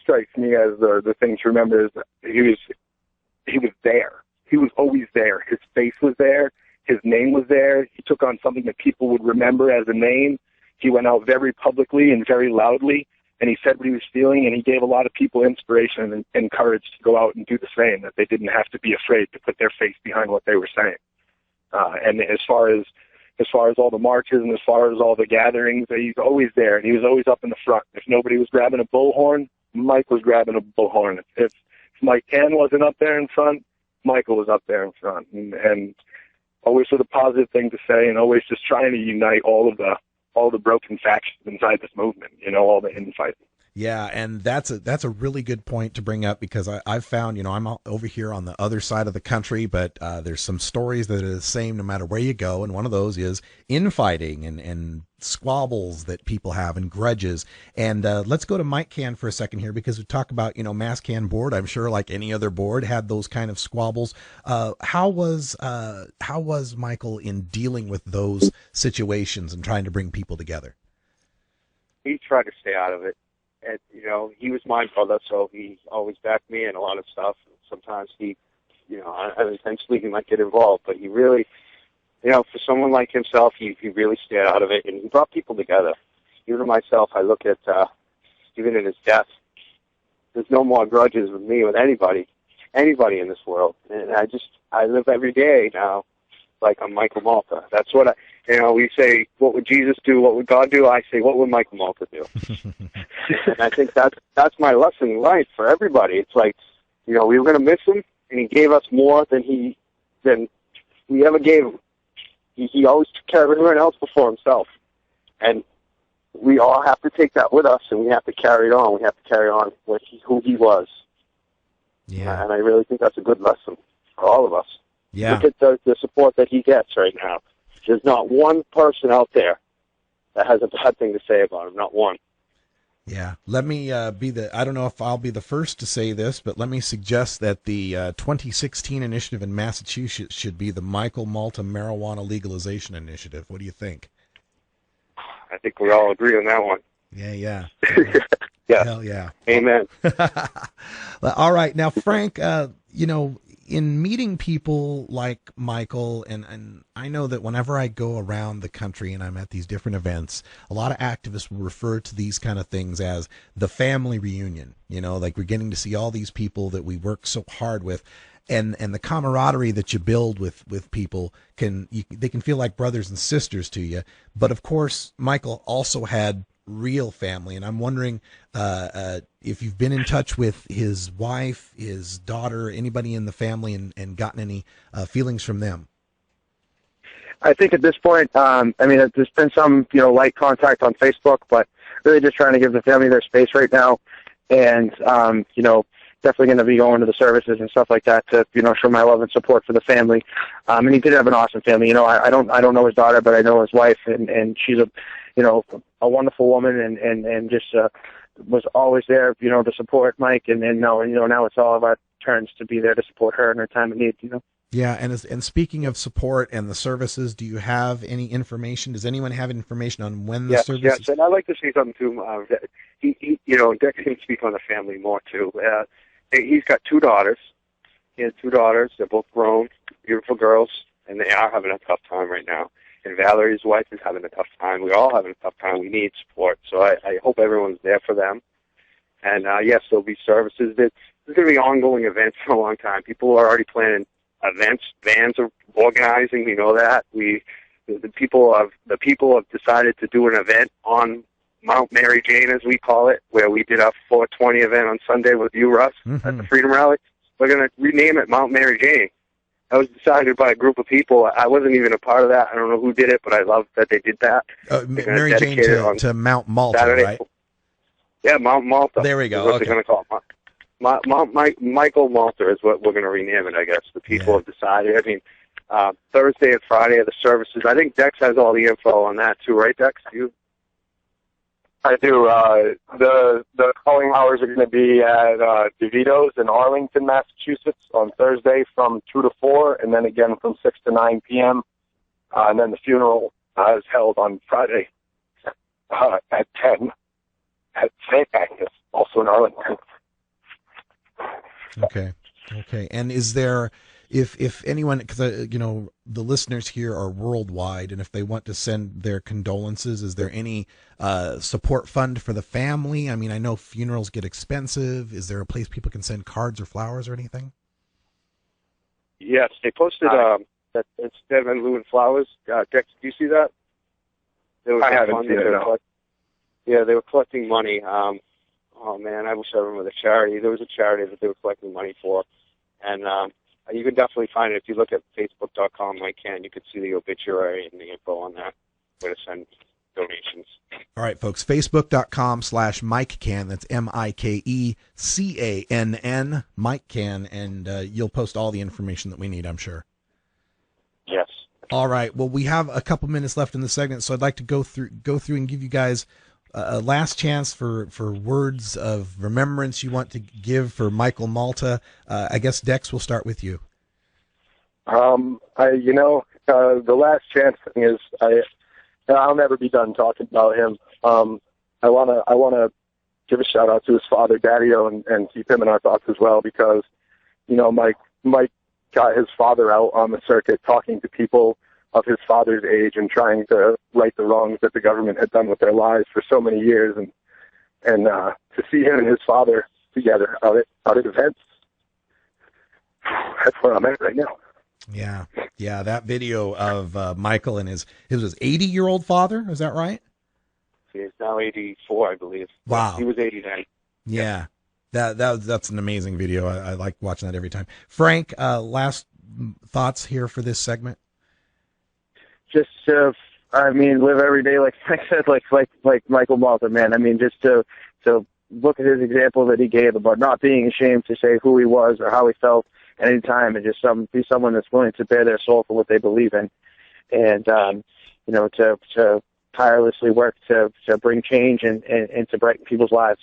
strikes me as the thing to remember is that he was there. He was always there. His face was there. His name was there. He took on something that people would remember as a name. He went out very publicly and very loudly, and he said what he was feeling, and he gave a lot of people inspiration and courage to go out and do the same, that they didn't have to be afraid to put their face behind what they were saying. And as far as all the marches and as far as all the gatherings, he's always there, and he was always up in the front. If nobody was grabbing a bullhorn, Mike was grabbing a bullhorn. If Mike Cann wasn't up there in front, Michael was up there in front, and always with a positive thing to say, and always just trying to unite all the broken factions inside this movement, all the infighting. Yeah, and that's a really good point to bring up, because I've found, I'm over here on the other side of the country, but there's some stories that are the same no matter where you go, and one of those is infighting and squabbles that people have and grudges. And let's go to Mike Cann for a second here, because we talk about, Cann board, I'm sure like any other board had those kind of squabbles. How was Michael in dealing with those situations and trying to bring people together? He tried to stay out of it. And, he was my brother, so he always backed me in a lot of stuff. Sometimes he, unintentionally he might get involved, but he really, for someone like himself, he really stayed out of it, and he brought people together. Even myself, I look at, even in his death, there's no more grudges with me, with anybody in this world. And I live every day now like I'm Michael Malta. That's what we say, what would Jesus do? What would God do? I say, what would Michael Malta do? And I think that's my lesson in life for everybody. It's like, we were going to miss him, and he gave us more than we ever gave him. He always took care of everyone else before himself. And we all have to take that with us, and we have to carry it on. We have to carry on who he was. Yeah. And I really think that's a good lesson for all of us. Yeah. Look at the support that he gets right now. There's not one person out there that has a bad thing to say about him. Not one. Yeah. Let me I don't know if I'll be the first to say this, but let me suggest that the 2016 initiative in Massachusetts should be the Michael Malta Marijuana Legalization Initiative. What do you think? I think we all agree on that one. Yeah. Yeah. Hell yeah. Amen. All right. Now, Frank, in meeting people like Michael, and I know that whenever I go around the country and I'm at these different events, a lot of activists will refer to these kind of things as the family reunion. Like we're getting to see all these people that we work so hard with. And the camaraderie that you build with people they can feel like brothers and sisters to you. But of course, Michael also had real family, and I'm wondering if you've been in touch with his wife, his daughter, anybody in the family, and gotten any feelings from them. I think at this point, there's been some light contact on Facebook, but really just trying to give the family their space right now, and definitely going to be going to the services and stuff like that to show my love and support for the family. And he did have an awesome family. I don't know his daughter, but I know his wife, and she's a wonderful woman, and just was always there to support Mike. And now it's all of our turns to be there to support her in her time of need. Yeah, and speaking of support and the services, do you have any information? Does anyone have information on when the services? Yes, and I'd like to say something too. Dex can speak on the family more too. He's got two daughters. He has two daughters. They're both grown, beautiful girls, and they are having a tough time right now. And Valerie's wife is having a tough time. We're all having a tough time. We need support. So I hope everyone's there for them. And yes, there'll be services. There's going to be ongoing events for a long time. People are already planning events. Vans are organizing. We know that. The people have decided to do an event on Mount Mary Jane, as we call it, where we did our 420 event on Sunday with you, Russ, at the Freedom Rally. We're going to rename it Mount Mary Jane. That was decided by a group of people. I wasn't even a part of that. I don't know who did it, but I love that they did that. Mary Jane to Mount Malta, Saturday. right? Yeah, Mount Malta. There we go. Is what they're going to call it. Michael Malta is what we're going to rename it, I guess. The people have decided. Thursday and Friday are the services. I think Dex has all the info on that, too, right, Dex? I do. The calling hours are going to be at DeVito's in Arlington, Massachusetts on Thursday from 2 to 4, and then again from 6 to 9 p.m. And then the funeral is held on Friday at 10 at St. Agnes, also in Arlington. Okay. And is there, if anyone, because the listeners here are worldwide, and if they want to send their condolences, is there any support fund for the family? I know funerals get expensive. Is there a place people can send cards or flowers or anything? Yes, they posted that it's Devin Lou and Flowers. Dex, do you see that? I haven't seen it. No. Yeah, they were collecting money. Oh man, I wish I remember the charity. There was a charity that they were collecting money for, and you can definitely find it if you look at Facebook.com. Like Cann, you could see the obituary and the info on that, where to send donations. All right, folks, Facebook.com/Mike Cann. That's MikeCann, Mike Cann, and you'll post all the information that we need, I'm sure. Yes. All right. Well, we have a couple minutes left in the segment, so I'd like to go through and give you guys a last chance for words of remembrance you want to give for Michael Malta. I guess Dex, we'll start with you. The last chance thing is I'll never be done talking about him. I wanna give a shout out to his father, Daddy-O, and keep him in our thoughts as well, because Mike got his father out on the circuit talking to people of his father's age and trying to right the wrongs that the government had done with their lives for so many years, and to see him and his father together out at events, that's where I'm at right now. Yeah, that video of Michael and his 80-year-old father, is that right? He's now 84, I believe. Wow. He was 89. Yeah. That's an amazing video. I like watching that every time. Frank, last thoughts here for this segment? Just live every day like I said, like Michael Malta, man. I mean, just to look at his example that he gave about not being ashamed to say who he was or how he felt at any time, and just be someone that's willing to bare their soul for what they believe in, and to tirelessly work to bring change and to brighten people's lives,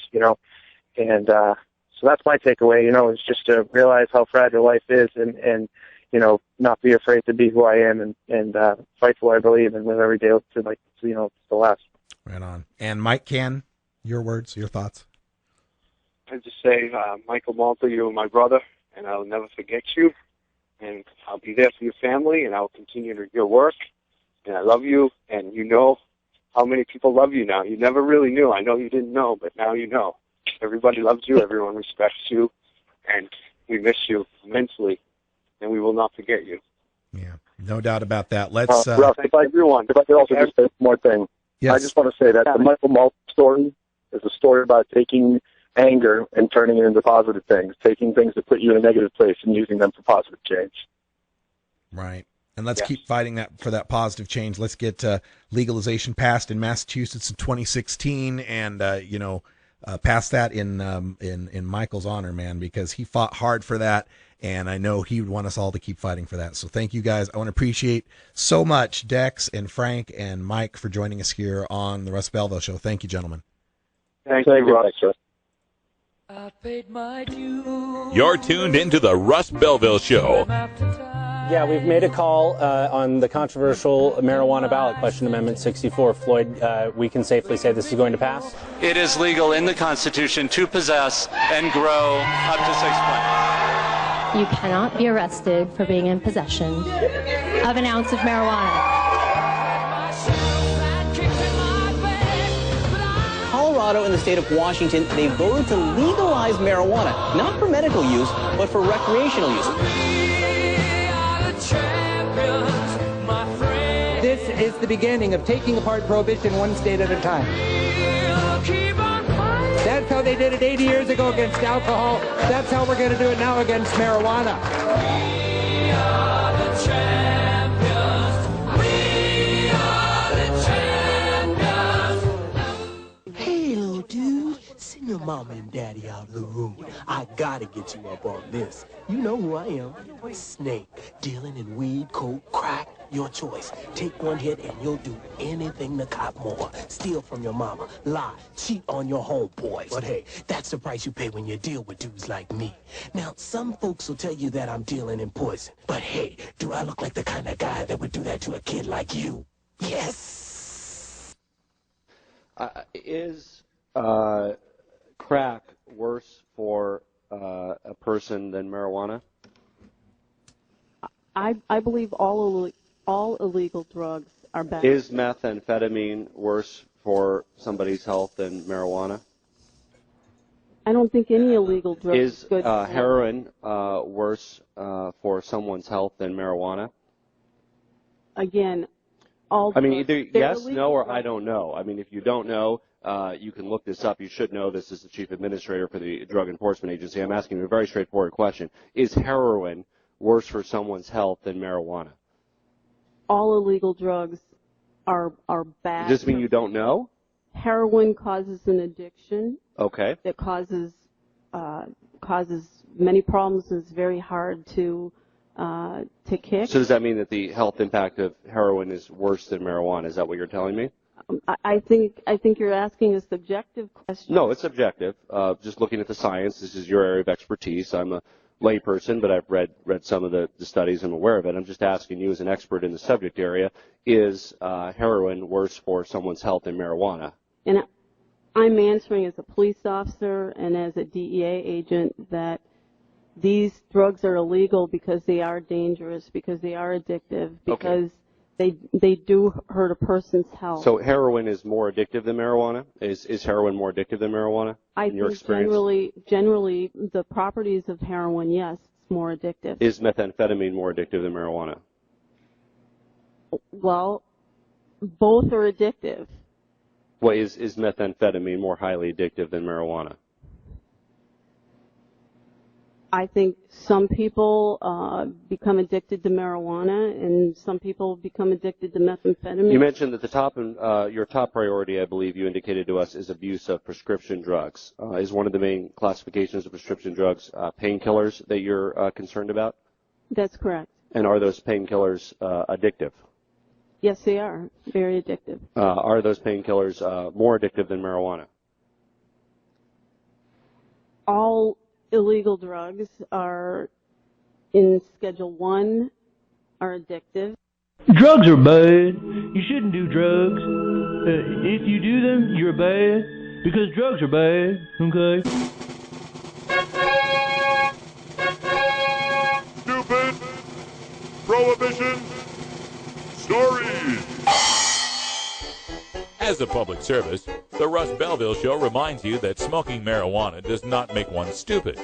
and so that's my takeaway, is just to realize how fragile life is, and not be afraid to be who I am, and fight for what I believe, and live every day to the last. Right on. And Mike Cann, your words, your thoughts. I just say, Michael Malta, you are my brother, and I'll never forget you, and I'll be there for your family, and I'll continue your work, and I love you, and you know how many people love you now. You never really knew. I know you didn't know, but now you know. Everybody loves you, everyone respects you, and we miss you immensely, and we will not forget you. Yeah, no doubt about that. Let's Russ, if I could also just say one more thing. Yes. I just want to say that the Michael Malta story is a story about taking anger and turning it into positive things, taking things that put you in a negative place and using them for positive change. Right. And let's keep fighting for that positive change. Let's get legalization passed in Massachusetts in 2016, and pass that in Michael's honor, man, because he fought hard for that, and I know he would want us all to keep fighting for that. So thank you guys. I want to appreciate so much Dex and Frank and Mike for joining us here on the Russ Belville Show. Thank you, gentlemen. Thank you, Russ. I paid my dues. You're tuned into the Russ Belville Show. Yeah, we've made a call on the controversial marijuana ballot question, Amendment 64. Floyd, we can safely say this is going to pass? It is legal in the Constitution to possess and grow up to 6 plants. You cannot be arrested for being in possession of an ounce of marijuana. Colorado and the state of Washington, they voted to legalize marijuana, not for medical use, but for recreational use. This is the beginning of taking apart prohibition one state at a time. That's how they did it 80 years ago against alcohol. That's how we're going to do it now against marijuana. We are the champions. We are the champions. Hey, little dude, send your mama and daddy out of the room. I gotta get you up on this. You know who I am. Snake, dealing in weed, coke, crack. Your choice. Take one hit and you'll do anything to cop more. Steal from your mama, lie, cheat on your homeboys. But hey, that's the price you pay when you deal with dudes like me. Now, some folks will tell you that I'm dealing in poison. But hey, do I look like the kind of guy that would do that to a kid like you? Yes! Is crack worse for a person than marijuana? I believe all illegal drugs are bad. Is methamphetamine worse for somebody's health than marijuana? I don't think any illegal drug is good. Is heroin worse for someone's health than marijuana? Again, all. I mean, either yes, illegal, no, or I don't know. I mean, if you don't know, you can look this up. You should know this as the chief administrator for the Drug Enforcement Agency. I'm asking you a very straightforward question. Is heroin worse for someone's health than marijuana? All illegal drugs are bad. Does this mean you don't know? Heroin causes an addiction. Okay. That causes many problems. It's very hard to kick. So does that mean that the health impact of heroin is worse than marijuana? Is that what you're telling me? I think you're asking a subjective question. No, it's objective. Just looking at the science, this is your area of expertise. I'm a layperson, but I've read some of the studies. I'm aware of it. I'm just asking you as an expert in the subject area, is heroin worse for someone's health than marijuana? And I'm answering as a police officer and as a DEA agent that these drugs are illegal because they are dangerous, because they are addictive, because they do hurt a person's health. So heroin is more addictive than marijuana? Is heroin more addictive than marijuana in your experience? Generally, the properties of heroin, yes, it's more addictive. Is methamphetamine more addictive than marijuana? Well, both are addictive. Well, is methamphetamine more highly addictive than marijuana? I think some people become addicted to marijuana, and some people become addicted to methamphetamine. You mentioned that the top your top priority, I believe you indicated to us, is abuse of prescription drugs. Is one of the main classifications of prescription drugs painkillers that you're concerned about? That's correct. And are those painkillers addictive? Yes, they are. Very addictive. Are those painkillers more addictive than marijuana? All illegal drugs are in Schedule 1 are addictive. Drugs are bad. You shouldn't do drugs. If you do them, you're bad. Because drugs are bad, okay? Stupid Prohibition Stories. As a public service, the Russ Belville Show reminds you that smoking marijuana does not make one stupid.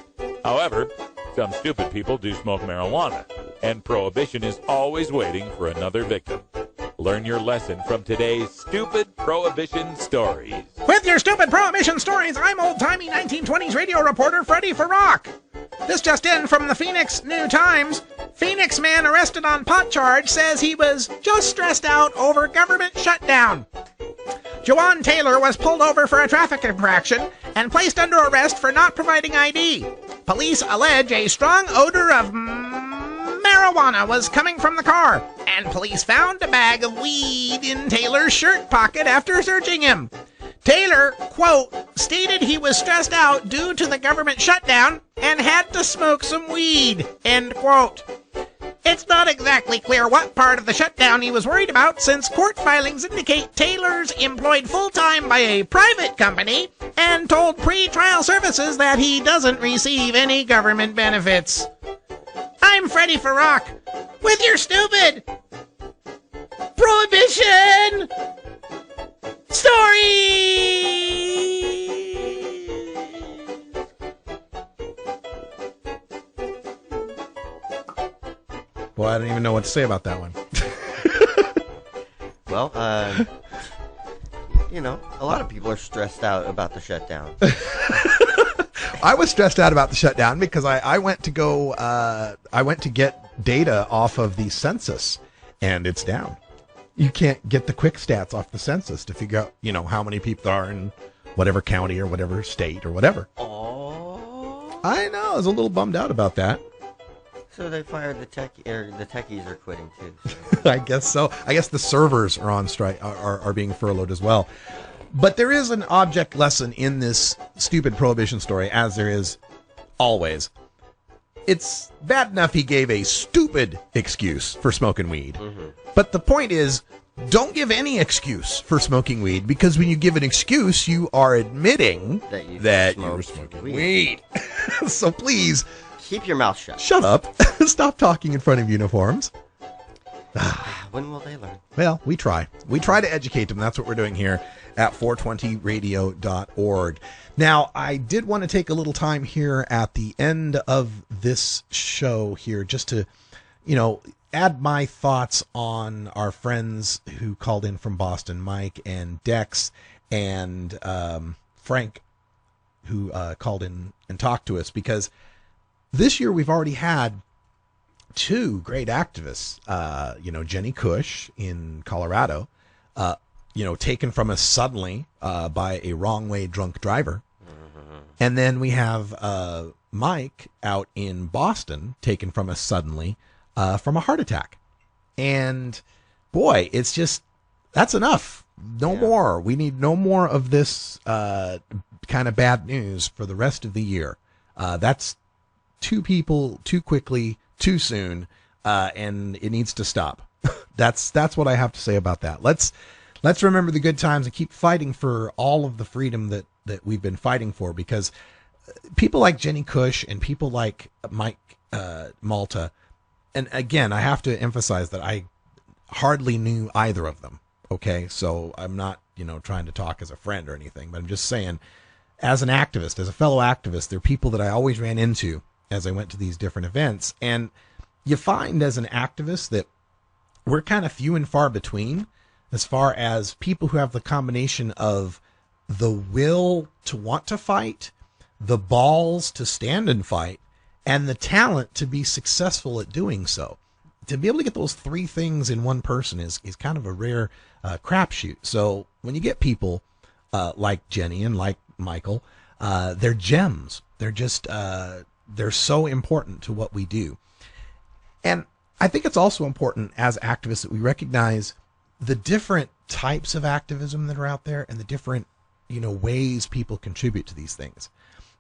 However, some stupid people do smoke marijuana, and Prohibition is always waiting for another victim. Learn your lesson from today's Stupid Prohibition Stories. With your Stupid Prohibition Stories, I'm old-timey 1920s radio reporter Freddie Farrock. This just in from the Phoenix New Times. Phoenix man arrested on pot charge says he was just stressed out over government shutdown. Joanne Taylor was pulled over for a traffic infraction and placed under arrest for not providing ID. Police allege a strong odor of marijuana was coming from the car, and police found a bag of weed in Taylor's shirt pocket after searching him. Taylor, quote, stated he was stressed out due to the government shutdown and had to smoke some weed, end quote. It's not exactly clear what part of the shutdown he was worried about, since court filings indicate Taylor's employed full-time by a private company and told pre-trial services that he doesn't receive any government benefits. I'm Freddie Farrock with your stupid Prohibition Story! Boy, I don't even know what to say about that one. Well, you know, a lot of people are stressed out about the shutdown. I was stressed out about the shutdown because I went to go, I went to get data off of the census, and it's down. You can't get the quick stats off the census to figure out, you know, how many people are in whatever county or whatever state or whatever. Oh. I know. I was a little bummed out about that. So they fired the techies are quitting too. So. I guess so. I guess the servers are on strike, are being furloughed as well. But there is an object lesson in this stupid Prohibition story, as there is always. It's bad enough he gave a stupid excuse for smoking weed. Mm-hmm. But the point is, don't give any excuse for smoking weed, because when you give an excuse, you are admitting that you're smoking weed. So please, keep your mouth shut. Shut up. Stop talking in front of uniforms. When will they learn? Well, we try. We try to educate them. That's what we're doing here at 420radio.org. Now, I did want to take a little time here at the end of this show here just to, you know, add my thoughts on our friends who called in from Boston, Mike and Dex and Frank, who called in and talked to us, because this year we've already had two great activists, you know, Jenny Cush in Colorado, you know, taken from us suddenly by a wrong-way drunk driver. Mm-hmm. And then we have Mike out in Boston, taken from us suddenly from a heart attack. And, boy, it's just, that's enough. No more. We need no more of this kind of bad news for the rest of the year. That's two people too quickly, too soon, and it needs to stop. That's what I have to say about that. Let's remember the good times and keep fighting for all of the freedom that we've been fighting for, because people like Jenny Cush and people like Mike Malta, and again, I have to emphasize that hardly knew either of them. Okay, so I'm not, trying to talk as a friend or anything, but I'm just saying, as an activist, as a fellow activist, there are people that I always ran into as I went to these different events. And you find as an activist that we're kind of few and far between as far as people who have the combination of the will to want to fight, the balls to stand and fight, and the talent to be successful at doing so. To be able to get those three things in one person is kind of a rare crapshoot. So when you get people like Jenny and like Michael, they're gems. They're just they're so important to what we do. And I think it's also important as activists that we recognize the different types of activism that are out there and the different, ways people contribute to these things.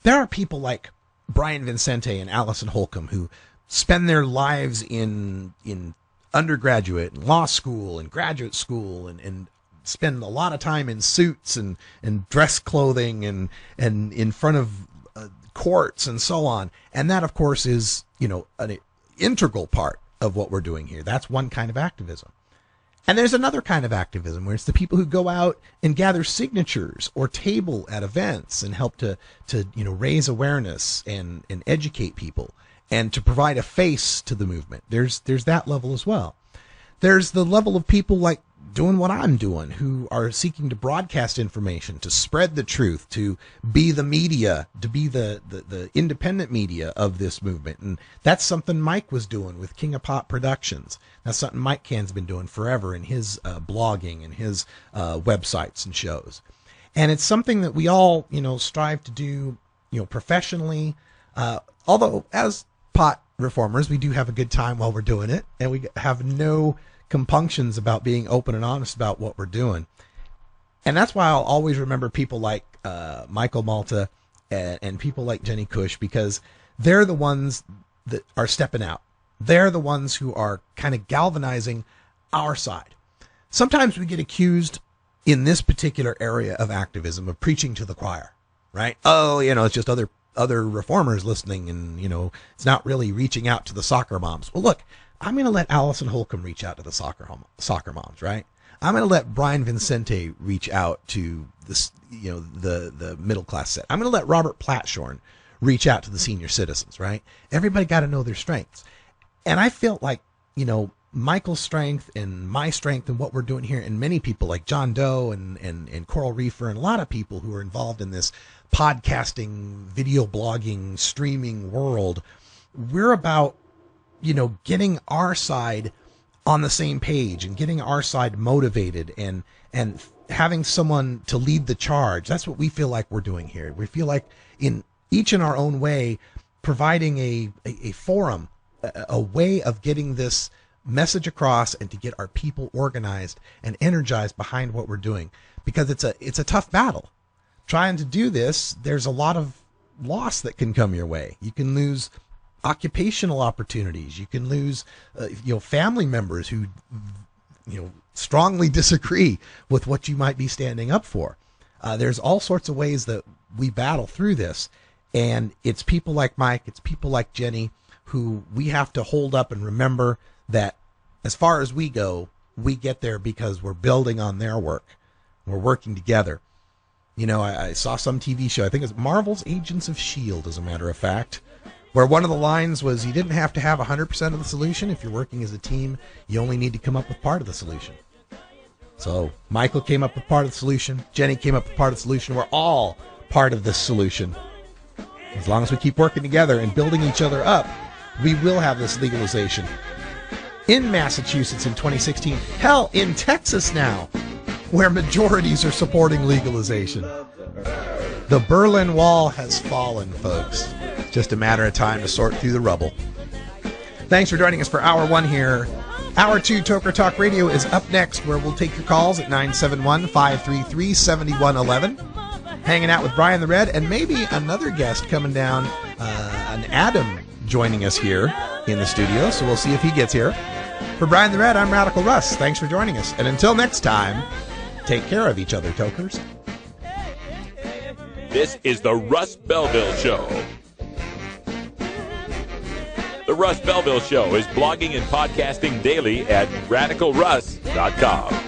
There are people like Brian Vincente and Allison Holcomb who spend their lives in undergraduate and law school and graduate school and spend a lot of time in suits and dress clothing and in front of courts and so on. And that, of course, is, an integral part of what we're doing here. That's one kind of activism. And there's another kind of activism where it's the people who go out and gather signatures or table at events and help to raise awareness and educate people and to provide a face to the movement. There's that level as well. There's the level of people like doing what I'm doing, who are seeking to broadcast information, to spread the truth, to be the media, to be the independent media of this movement. And that's something Mike was doing with King of Pop Productions. That's something Mike Cann's been doing forever in his blogging and his websites and shows. And it's something that we all, strive to do, professionally. Although as pot reformers, we do have a good time while we're doing it, and we have no compunctions about being open and honest about what we're doing. And that's why I'll always remember people like Michael Malta and people like Jenny Cush, because they're the ones that are stepping out. They're the ones who are kind of galvanizing our side. Sometimes we get accused in this particular area of activism of preaching to the choir, right? Oh, it's just other reformers listening and, it's not really reaching out to the soccer moms. Well, look, I'm going to let Allison Holcomb reach out to the soccer moms, right? I'm going to let Brian Vincente reach out to this, the middle class set. I'm going to let Robert Platshorn reach out to the senior citizens, right? Everybody got to know their strengths. And I felt like, Michael's strength and my strength and what we're doing here, and many people like John Doe and Coral Reefer and a lot of people who are involved in this podcasting, video blogging, streaming world, we're about, getting our side on the same page and getting our side motivated and having someone to lead the charge. That's what we feel like we're doing here. We feel like in each in our own way, providing a forum, a way of getting this message across and to get our people organized and energized behind what we're doing, because it's a tough battle. Trying to do this, there's a lot of loss that can come your way. You can lose occupational opportunities. You can lose, family members who, strongly disagree with what you might be standing up for. There's all sorts of ways that we battle through this, and it's people like Mike, it's people like Jenny, who we have to hold up and remember that as far as we go, we get there because we're building on their work. We're working together. I saw some TV show, I think it's Marvel's Agents of S.H.I.E.L.D., as a matter of fact, where one of the lines was, you didn't have to have 100% of the solution. If you're working as a team, you only need to come up with part of the solution. So Michael came up with part of the solution. Jenny came up with part of the solution. We're all part of this solution. As long as we keep working together and building each other up, we will have this legalization. In Massachusetts in 2016, hell, in Texas now, where majorities are supporting legalization. The Berlin Wall has fallen, folks. Just a matter of time to sort through the rubble. Thanks for joining us for Hour 1 here. Hour 2, Toker Talk Radio, is up next, where we'll take your calls at 971-533-7111. Hanging out with Brian the Red, and maybe another guest coming down, an Adam joining us here in the studio, so we'll see if he gets here. For Brian the Red, I'm Radical Russ. Thanks for joining us. And until next time, take care of each other, Tokers. This is the Russ Belville Show. The Russ Belville Show is blogging and podcasting daily at RadicalRuss.com.